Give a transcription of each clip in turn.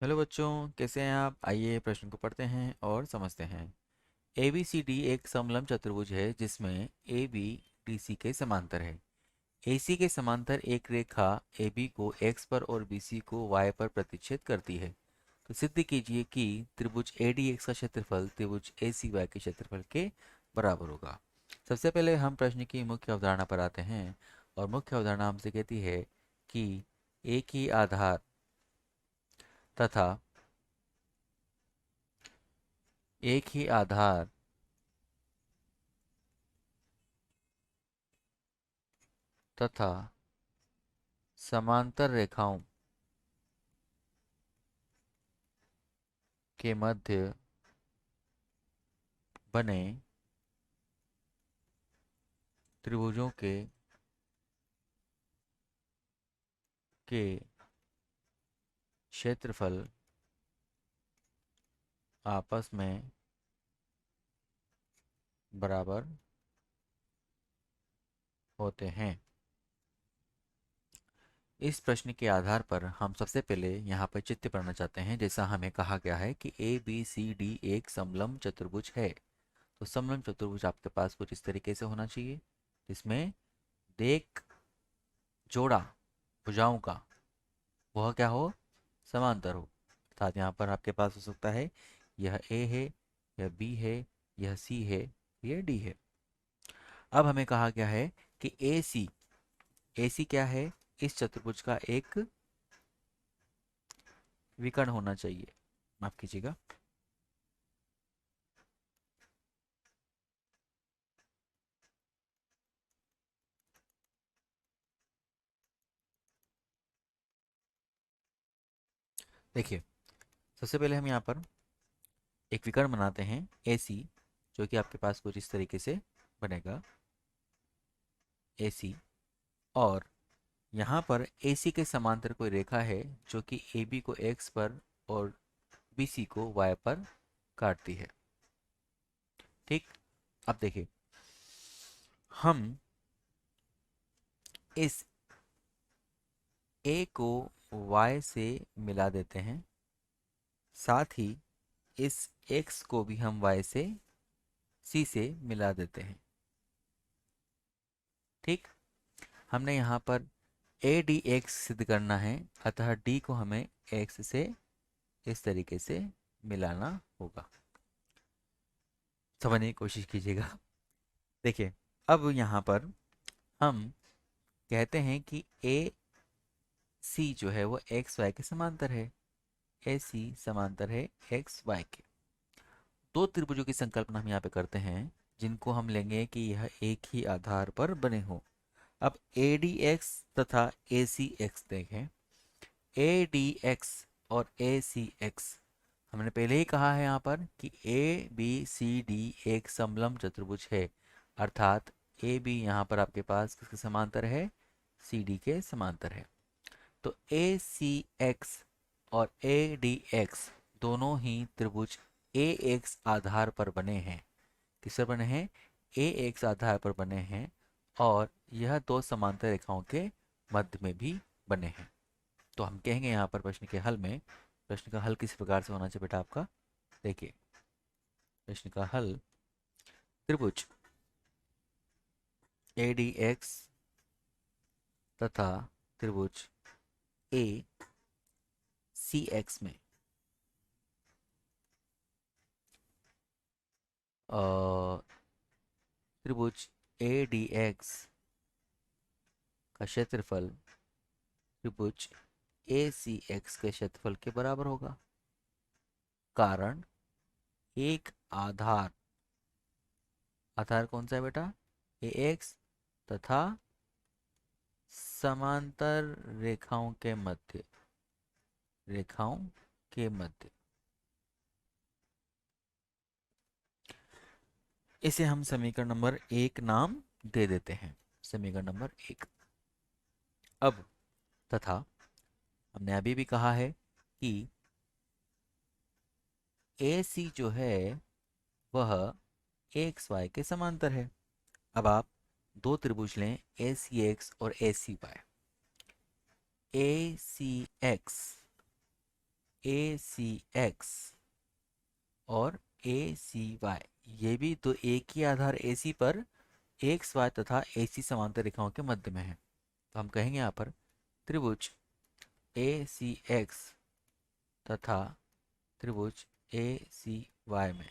Hello बच्चों, कैसे हैं आप? आइए प्रश्न को पढ़ते हैं और समझते हैं। ए बी सी डी एक समलंब चतुर्भुज है जिसमें ए बी डी सी के समांतर है। ए सी के समांतर एक रेखा ए बी को एक्स पर और बी सी को वाई पर प्रतिच्छेद करती है। तो सिद्ध कीजिए कि त्रिभुज ए डी एक्स का क्षेत्रफल त्रिभुज ए सी वाई के क्षेत्रफल के बराबर होगा। सबसे पहले हम प्रश्न की मुख्य अवधारणा पर आते हैं और मुख्य अवधारणा हमसे कहती है कि एक ही आधार तथा एक ही आधार तथा समांतर रेखाओं के मध्य बने त्रिभुजों के क्षेत्रफल आपस में बराबर होते हैं। इस प्रश्न के आधार पर हम सबसे पहले यहाँ पर चित्र पढ़ना चाहते हैं। जैसा हमें कहा गया है कि ए बी सी डी एक समलंब चतुर्भुज है, तो समलंब चतुर्भुज आपके पास कुछ इस तरीके से होना चाहिए जिसमें एक जोड़ा भुजाओं का वह क्या हो, समांतर हो। अर्थात यहाँ पर आपके पास हो सकता है यह ए है, यह बी है, यह सी है, यह डी है। अब हमें कहा गया है कि ए सी क्या है, इस चतुर्भुज का एक विकर्ण होना चाहिए। माफ कीजिएगा। देखिए, सबसे पहले हम यहाँ पर एक विकर्ण बनाते हैं ए सी, जो कि आपके पास कुछ इस तरीके से बनेगा ए सी। और यहाँ पर ए सी के समांतर कोई रेखा है जो कि ए बी को एक्स पर और बी सी को वाई पर काटती है। ठीक। अब देखिए, हम इस ए को y से मिला देते हैं, साथ ही इस x को भी हम y से c से मिला देते हैं। ठीक। हमने यहाँ पर ए डी एक्स सिद्ध करना है, अतः d को हमें x से इस तरीके से मिलाना होगा। समझने की कोशिश कीजिएगा। देखिए, अब यहाँ पर हम कहते हैं कि ए सी जो है वो एक्स वाई के समांतर है। ए सी समांतर है एक्स वाई के। दो त्रिभुजों की संकल्पना हम यहाँ पे करते हैं जिनको हम लेंगे कि यह एक ही आधार पर बने हों। अब ए डी एक्स तथा ए सी एक्स देखें। ए डी एक्स और ए सी एक्स, हमने पहले ही कहा है यहाँ पर कि ए बी सी डी एक समलंब चतुर्भुज है। अर्थात ए बी यहाँ पर आपके पास किसके समांतर है, सी डी के समांतर है। तो ए सी एक्स और ए डी एक्स दोनों ही त्रिभुज ए एक्स आधार पर बने हैं। किस पर बने हैं, ए एक्स आधार पर बने हैं। और यह दो समांतर रेखाओं के मध्य में भी बने हैं। तो हम कहेंगे यहाँ पर प्रश्न के हल में, प्रश्न का हल किस प्रकार से होना चाहिए बेटा आपका। देखिए, प्रश्न का हल त्रिभुज ए डी एक्स तथा त्रिभुज ए सी एक्स में त्रिभुज ए डी एक्स का क्षेत्रफल त्रिभुज ए सी एक्स के क्षेत्रफल के बराबर होगा। कारण एक आधार, आधार कौन सा है बेटा, ए एक्स, तथा समांतर रेखाओं के मध्य, रेखाओं के मध्य। इसे हम समीकरण नंबर 1 नाम दे देते हैं। समीकरण नंबर 1। अब तथा हमने अभी भी कहा है कि ए सी जो है वह एक्स वाई के समांतर है। अब आप दो त्रिभुज लें, ए सी एक्स और ए सी वाई। ए सी एक्स ए सी एक्स और ए सी वाई, ये भी तो एक ही आधार ए सी पर एक्स वाई तथा ए सी समांतर रेखाओं के मध्य में है। तो हम कहेंगे यहाँ पर त्रिभुज ए सी एक्स तथा त्रिभुज ए सी वाई में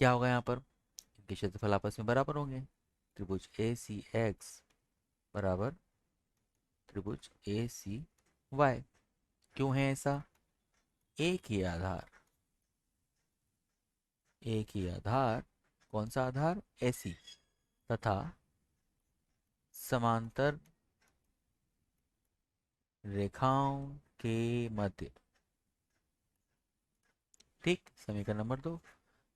क्या होगा, यहाँ पर इनके क्षेत्रफल आपस में बराबर होंगे। त्रिभुज ए सी एक्स बराबर त्रिभुज ए सी वाई। क्यों है ऐसा? एक ही आधार, एक ही आधार, कौन सा आधार? एसी, तथा समांतर रेखाओं के मध्य। ठीक, समीकरण नंबर 2।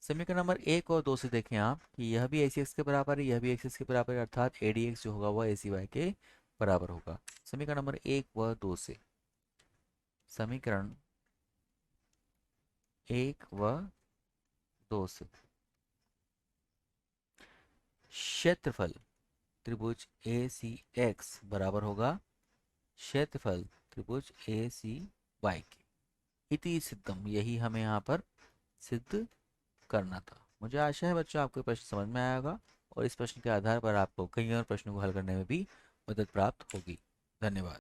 समीकरण नंबर 1 और 2 से देखें आप कि यह भी ए सी एक्स के बराबर है, यह भी एक्स के बराबर है, अर्थात ए डी एक्स जो होगा वह ए सी वाई के बराबर होगा। समीकरण नंबर 1 व 2 से, समीकरण 1 व 2 से क्षेत्रफल त्रिभुज ए सी एक्स बराबर होगा क्षेत्रफल त्रिभुज ए सी वाई के। इति सिद्धम, यही हमें यहाँ पर सिद्ध करना था। मुझे आशा है बच्चों आपको प्रश्न समझ में आया होगा और इस प्रश्न के आधार पर आपको कई और प्रश्नों को हल करने में भी मदद प्राप्त होगी। धन्यवाद।